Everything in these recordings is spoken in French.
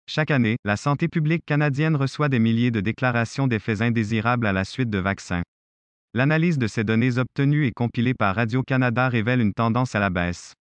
Chaque année, la santé publique canadienne reçoit des milliers de déclarations d'effets indésirables à la suite de vaccins. L'analyse de ces données obtenues et compilée par Radio-Canada révèle une tendance à la baisse.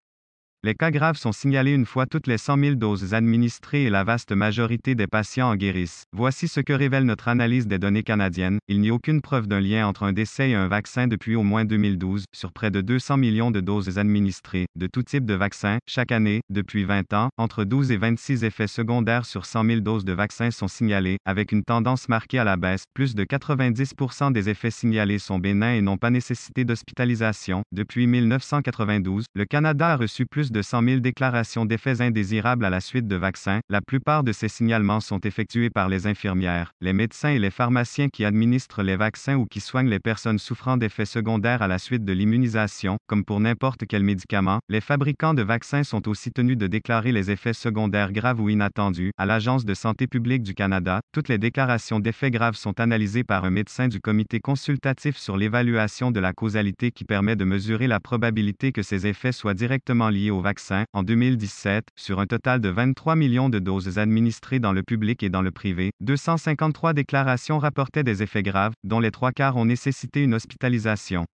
Les cas graves sont signalés une fois toutes les 100 000 doses administrées et la vaste majorité des patients en guérissent. Voici ce que révèle notre analyse des données canadiennes. Il n'y a aucune preuve d'un lien entre un décès et un vaccin depuis au moins 2012, sur près de 200 millions de doses administrées, de tout type de vaccins, chaque année, depuis 20 ans, entre 12 et 26 effets secondaires sur 100 000 doses de vaccins sont signalés, avec une tendance marquée à la baisse. Plus de 90% des effets signalés sont bénins et n'ont pas nécessité d'hospitalisation. Depuis 1992, le Canada a reçu plus de 100 000 déclarations d'effets indésirables à la suite de vaccins. La plupart de ces signalements sont effectués par les infirmières, les médecins et les pharmaciens qui administrent les vaccins ou qui soignent les personnes souffrant d'effets secondaires à la suite de l'immunisation. Comme pour n'importe quel médicament, les fabricants de vaccins sont aussi tenus de déclarer les effets secondaires graves ou inattendus. À l'Agence de santé publique du Canada, toutes les déclarations d'effets graves sont analysées par un médecin du Comité consultatif sur l'évaluation de la causalité qui permet de mesurer la probabilité que ces effets soient directement liés au vaccin. En 2017, sur un total de 23 millions de doses administrées dans le public et dans le privé, 253 déclarations rapportaient des effets graves, dont les 3/4 ont nécessité une hospitalisation.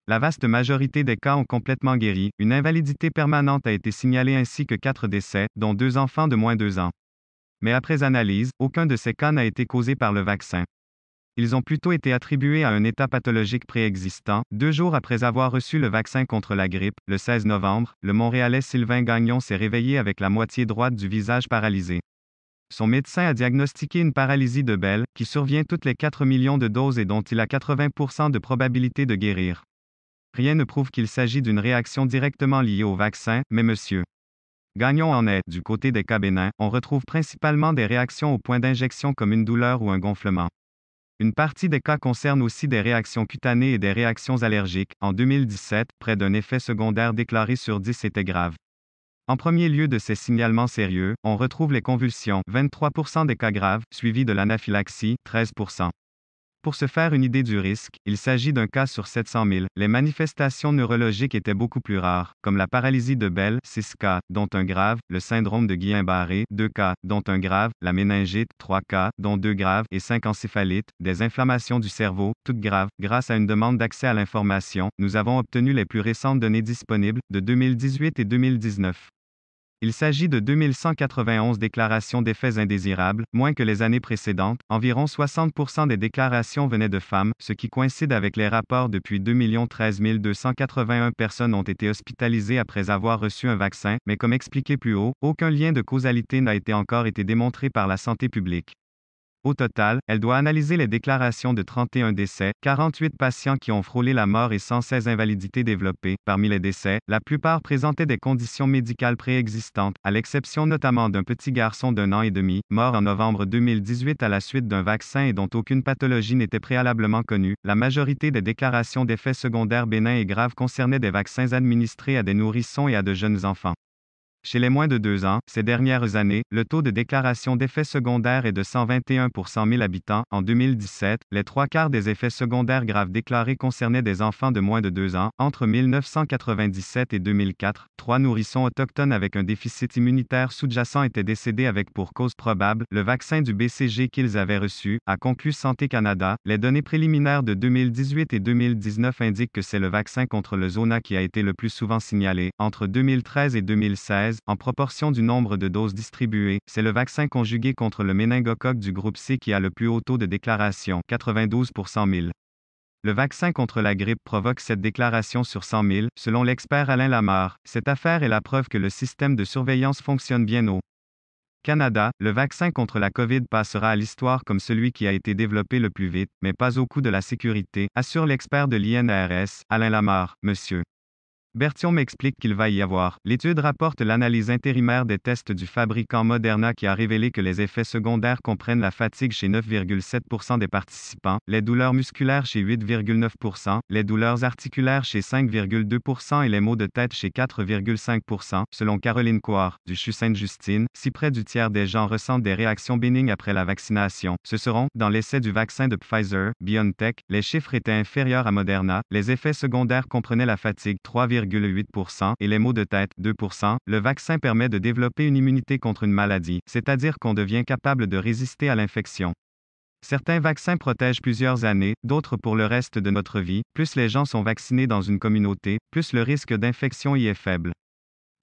La vaste majorité des cas ont complètement guéri. Une invalidité permanente a été signalée ainsi que 4 décès, dont 2 enfants de moins de 2 ans. Mais après analyse, aucun de ces cas n'a été causé par le vaccin. Ils ont plutôt été attribués à un état pathologique préexistant. 2 jours après avoir reçu le vaccin contre la grippe, le 16 novembre, le Montréalais Sylvain Gagnon s'est réveillé avec la moitié droite du visage paralysée. Son médecin a diagnostiqué une paralysie de Bell, qui survient toutes les 4 millions de doses et dont il a 80% de probabilité de guérir. Rien ne prouve qu'il s'agit d'une réaction directement liée au vaccin, mais M. Gagnon en est. Du côté des cas bénins, on retrouve principalement des réactions au point d'injection comme une douleur ou un gonflement. Une partie des cas concerne aussi des réactions cutanées et des réactions allergiques. En 2017, près d'un effet secondaire déclaré sur 10 était grave. En premier lieu de ces signalements sérieux, on retrouve les convulsions, 23% des cas graves, suivis de l'anaphylaxie, 13%. Pour se faire une idée du risque, il s'agit d'un cas sur 700 000. Les manifestations neurologiques étaient beaucoup plus rares, comme la paralysie de Bell, 6 cas, dont un grave, le syndrome de Guillain-Barré, 2 cas, dont un grave, la méningite, 3 cas, dont 2 graves, et 5 encéphalites, des inflammations du cerveau, toutes graves. Grâce à une demande d'accès à l'information, nous avons obtenu les plus récentes données disponibles, de 2018 et 2019. Il s'agit de 2191 déclarations d'effets indésirables, moins que les années précédentes. Environ 60% des déclarations venaient de femmes, ce qui coïncide avec les rapports. Depuis 2013 281 personnes ont été hospitalisées après avoir reçu un vaccin, mais comme expliqué plus haut, aucun lien de causalité n'a encore été démontré par la santé publique. Au total, elle doit analyser les déclarations de 31 décès, 48 patients qui ont frôlé la mort et 116 invalidités développées. Parmi les décès, la plupart présentaient des conditions médicales préexistantes, à l'exception notamment d'un petit garçon d'1 an et demi, mort en novembre 2018 à la suite d'un vaccin et dont aucune pathologie n'était préalablement connue. La majorité des déclarations d'effets secondaires bénins et graves concernaient des vaccins administrés à des nourrissons et à de jeunes enfants. Chez les moins de 2 ans, ces dernières années, le taux de déclaration d'effets secondaires est de 121 pour 100 000 habitants. En 2017, les 3/4 des effets secondaires graves déclarés concernaient des enfants de moins de 2 ans. Entre 1997 et 2004, 3 nourrissons autochtones avec un déficit immunitaire sous-jacent étaient décédés avec pour cause probable le vaccin du BCG qu'ils avaient reçu, a conclu Santé Canada. Les données préliminaires de 2018 et 2019 indiquent que c'est le vaccin contre le Zona qui a été le plus souvent signalé. Entre 2013 et 2016, en proportion du nombre de doses distribuées, c'est le vaccin conjugué contre le méningocoque du groupe C qui a le plus haut taux de déclaration, 92 pour 100 000. Le vaccin contre la grippe provoque cette déclaration sur 100 000, selon l'expert Alain Lamarre. Cette affaire est la preuve que le système de surveillance fonctionne bien au Canada. Le vaccin contre la COVID passera à l'histoire comme celui qui a été développé le plus vite, mais pas au coût de la sécurité, assure l'expert de l'INRS, Alain Lamarre. Monsieur Berthiaume m'explique qu'il va y avoir. L'étude rapporte l'analyse intérimaire des tests du fabricant Moderna qui a révélé que les effets secondaires comprennent la fatigue chez 9,7% des participants, les douleurs musculaires chez 8,9%, les douleurs articulaires chez 5,2% et les maux de tête chez 4,5%, selon Caroline Couard, du CHU Sainte-Justine. Si près du tiers des gens ressentent des réactions bénignes après la vaccination, ce seront, dans l'essai du vaccin de Pfizer, BioNTech, les chiffres étaient inférieurs à Moderna, les effets secondaires comprenaient la fatigue, 3,1%, 2,8% et les maux de tête, 2%, le vaccin permet de développer une immunité contre une maladie, c'est-à-dire qu'on devient capable de résister à l'infection. Certains vaccins protègent plusieurs années, d'autres pour le reste de notre vie. Plus les gens sont vaccinés dans une communauté, plus le risque d'infection y est faible.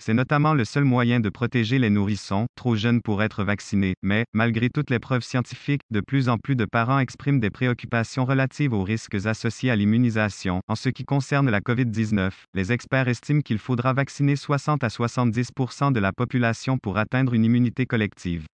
C'est notamment le seul moyen de protéger les nourrissons, trop jeunes pour être vaccinés, mais, malgré toutes les preuves scientifiques, de plus en plus de parents expriment des préoccupations relatives aux risques associés à l'immunisation. En ce qui concerne la COVID-19, les experts estiment qu'il faudra vacciner 60 à 70% de la population pour atteindre une immunité collective.